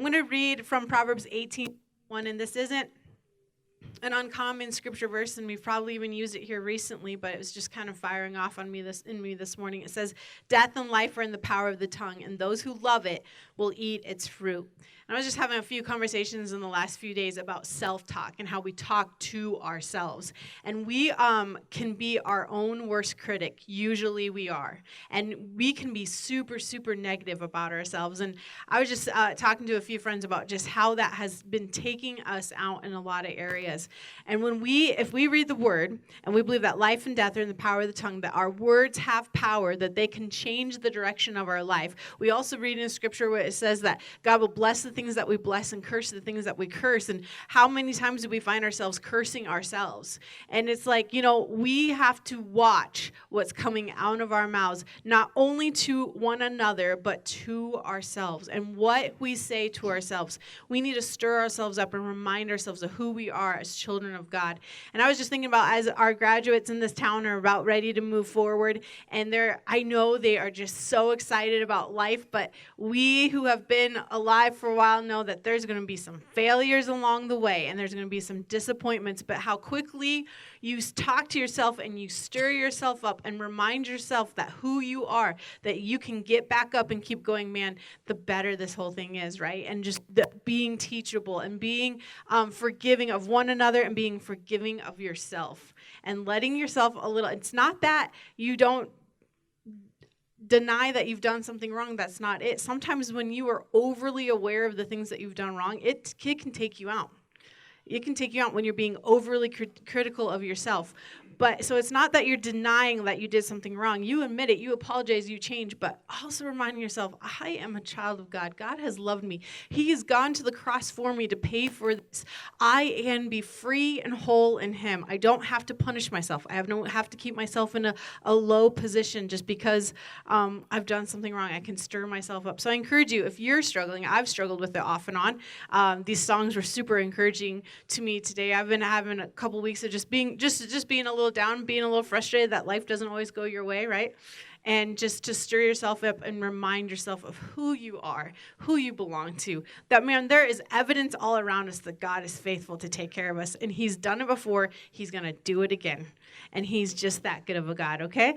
I'm going to read from Proverbs 18:1, and this isn't an uncommon scripture verse, and we've probably even used it here recently, but it was just kind of firing off on me this morning. It says, "Death and life are in the power of the tongue, and those who love it will eat its fruit." And I was just having a few conversations in the last few days about self-talk and how we talk to ourselves. And we can be our own worst critic. Usually we are. And we can be super, super negative about ourselves. And I was just talking to a few friends about just how that has been taking us out in a lot of areas. And if we read the word and we believe that life and death are in the power of the tongue, that our words have power, that they can change the direction of our life. We also read in scripture where it says that God will bless the things that we bless and curse the things that we curse. And how many times do we find ourselves cursing ourselves? And it's like, we have to watch what's coming out of our mouths, not only to one another, but to ourselves. And what we say to ourselves, we need to stir ourselves up and remind ourselves of who we are as children of God. And I was just thinking about, as our graduates in this town are about ready to move forward, and I know they are just so excited about life, but we who have been alive for a while know that there's going to be some failures along the way, and there's going to be some disappointments, but how quickly you talk to yourself and you stir yourself up and remind yourself that who you are, that you can get back up and keep going, man, the better this whole thing is, right? And just being teachable and being forgiving of one another and being forgiving of yourself and letting yourself it's not that you don't deny that you've done something wrong. That's not it. Sometimes when you are overly aware of the things that you've done wrong, it can take you out. It can take you out when you're being overly critical of yourself. But so it's not that you're denying that you did something wrong. You admit it, you apologize, you change, but also reminding yourself, I am a child of God. God has loved me. He has gone to the cross for me to pay for this. I can be free and whole in Him. I don't have to punish myself. I don't have to keep myself in a low position just because I've done something wrong. I can stir myself up. So I encourage you, if you're struggling, I've struggled with it off and on. These songs were super encouraging to me today. I've been having a couple weeks of just being a little down, being a little frustrated that life doesn't always go your way, right? And just to stir yourself up and remind yourself of who you are, who you belong to. That, man, there is evidence all around us that God is faithful to take care of us. And He's done it before. He's going to do it again. And He's just that good of a God, okay?